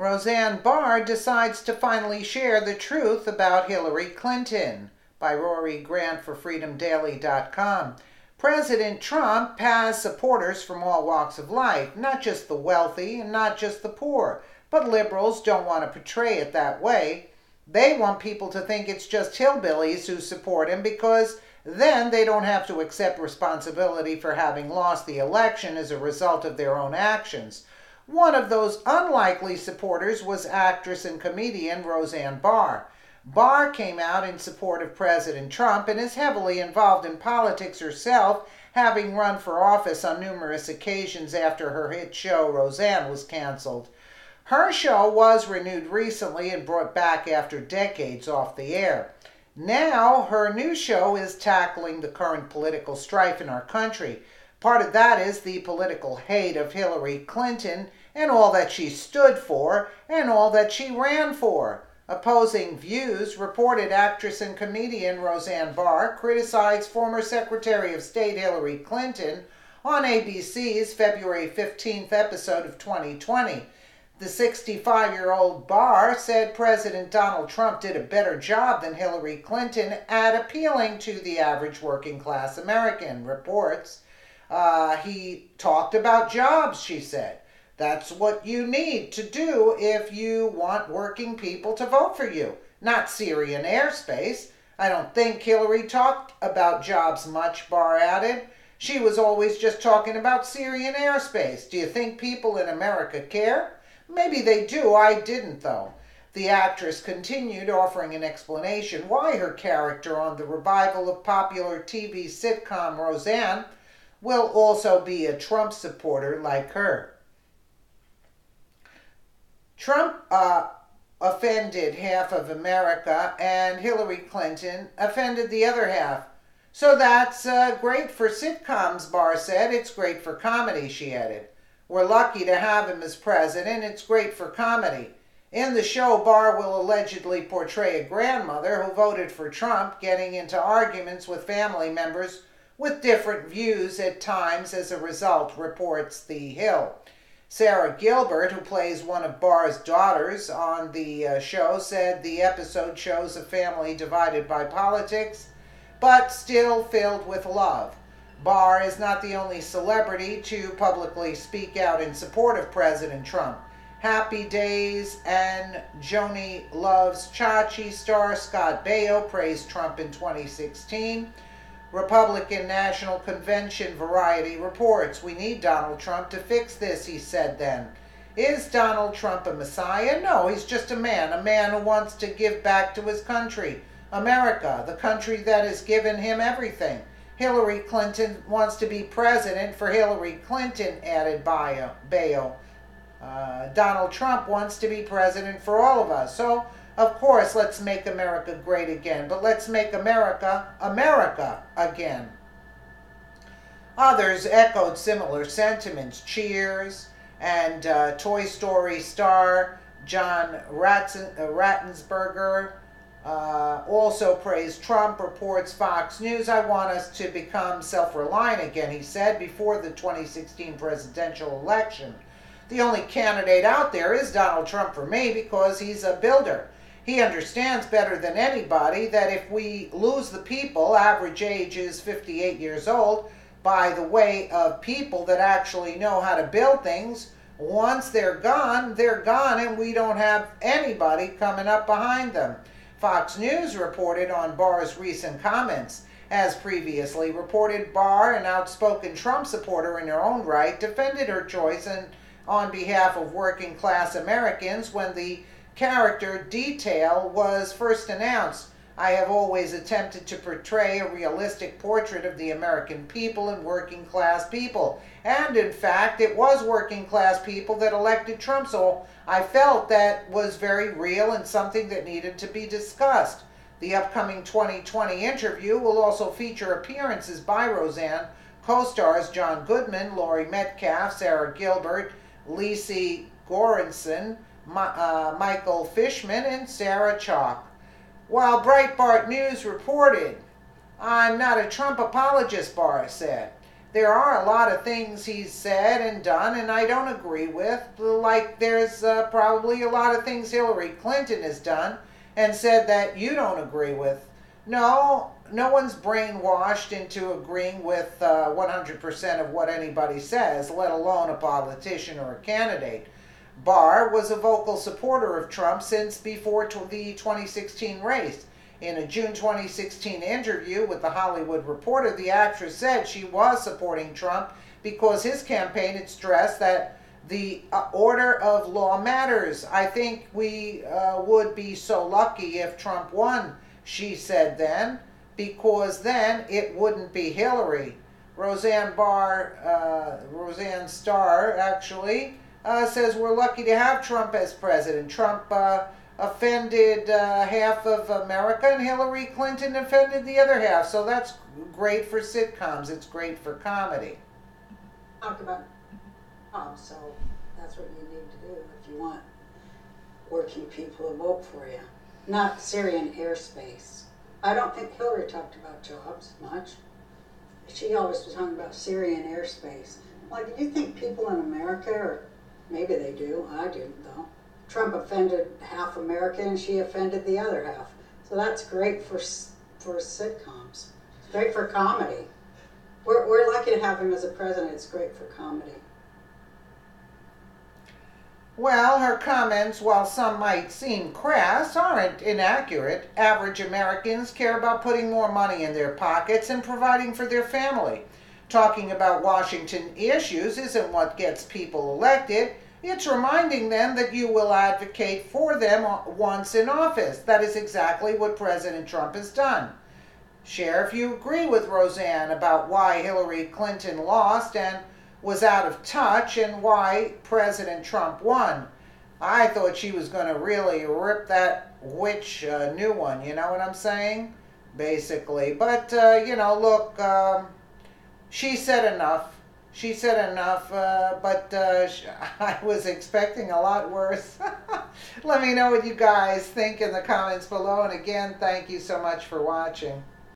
Roseanne Barr decides to finally share the truth about Hillary Clinton, by Rory Grant for FreedomDaily.com. President Trump has supporters from all walks of life, not just the wealthy and not just the poor, but liberals don't want to portray it that way. They want people to think it's just hillbillies who support him because then they don't have to accept responsibility for having lost the election as a result of their own actions. One of those unlikely supporters was actress and comedian Roseanne Barr. Barr came out in support of President Trump and is heavily involved in politics herself, having run for office on numerous occasions after her hit show Roseanne was canceled. Her show was renewed recently and brought back after decades off the air. Now, her new show is tackling the current political strife in our country. Part of that is the political hate of Hillary Clinton and all that she stood for and all that she ran for. Opposing views, reported actress and comedian Roseanne Barr criticized former Secretary of State Hillary Clinton on ABC's February 15th episode of 2020. The 65-year-old Barr said President Donald Trump did a better job than Hillary Clinton at appealing to the average working-class American, reports. He talked about jobs, she said. That's what you need to do if you want working people to vote for you, not Syrian airspace. I don't think Hillary talked about jobs much, Barr added. She was always just talking about Syrian airspace. Do you think people in America care? Maybe they do. I didn't, though. The actress continued, offering an explanation why her character on the revival of popular TV sitcom Roseanne will also be a Trump supporter like her. Trump offended half of America, and Hillary Clinton offended the other half. So that's great for sitcoms, Barr said. It's great for comedy, she added. We're lucky to have him as president. It's great for comedy. In the show, Barr will allegedly portray a grandmother who voted for Trump, getting into arguments with family members with different views at times as a result, reports The Hill. Sarah Gilbert, who plays one of Barr's daughters on the show, said the episode shows a family divided by politics, but still filled with love. Barr is not the only celebrity to publicly speak out in support of President Trump. Happy Days and Joni Loves Chachi star Scott Baio praised Trump in 2016. Republican National Convention Variety reports, we need Donald Trump to fix this, he said then. Is Donald Trump a messiah? No, he's just a man who wants to give back to his country, America, the country that has given him everything. Hillary Clinton wants to be president for Hillary Clinton, added Baio. Donald Trump wants to be president for all of us. So, of course, let's make America great again. But let's make America, America again. Others echoed similar sentiments. Cheers and Toy Story star John Ratzenberger also praised Trump, reports Fox News. I want us to become self-reliant again, he said, before the 2016 presidential election. The only candidate out there is Donald Trump for me because he's a builder. He understands better than anybody that if we lose the people, average age is 58 years old, by the way of people that actually know how to build things, once they're gone, and we don't have anybody coming up behind them. Fox News reported on Barr's recent comments. As previously reported, Barr, an outspoken Trump supporter in her own right, defended her choice and on behalf of working-class Americans when the character detail was first announced. I have always attempted to portray a realistic portrait of the American people and working-class people. And in fact, it was working-class people that elected Trump, so I felt that was very real and something that needed to be discussed. The upcoming 2020 interview will also feature appearances by Roseanne, co-stars John Goodman, Laurie Metcalf, Sarah Gilbert, Lacey Goranson, Michael Fishman, and Sarah Chalk. While Breitbart News reported, I'm not a Trump apologist, Barr said. there are a lot of things he's said and done and I don't agree with. Like there's probably a lot of things Hillary Clinton has done and said that you don't agree with. No, no one's brainwashed into agreeing with 100% of what anybody says, let alone a politician or a candidate. Barr was a vocal supporter of Trump since before the 2016 race. In a June 2016 interview with The Hollywood Reporter, the actress said she was supporting Trump because his campaign had stressed that the order of law matters. I think we would be so lucky if Trump won, she said then, because then it wouldn't be Hillary. Roseanne Starr actually says we're lucky to have Trump as president. Trump offended half of America and Hillary Clinton offended the other half. So that's great for sitcoms. It's great for comedy. Talk about jobs, so that's what you need to do if you want working people to vote for you. Not Syrian airspace. I don't think Hillary talked about jobs much. She always was talking about Syrian airspace. Like, do you think people in America, or maybe they do, I didn't though, Trump offended half America and she offended the other half. So that's great for sitcoms. It's great for comedy. We're lucky to have him as a president. It's great for comedy. Well, her comments, while some might seem crass, aren't inaccurate. Average Americans care about putting more money in their pockets and providing for their family. Talking about Washington issues isn't what gets people elected. It's reminding them that you will advocate for them once in office. That is exactly what President Trump has done. Share if you agree with Roseanne about why Hillary Clinton lost and was out of touch and why President Trump won. I thought she was going to really rip that witch a new one, you know what I'm saying? Basically. But, look, she said enough. She said enough, but I was expecting a lot worse. Let me know what you guys think in the comments below. And again, thank you so much for watching.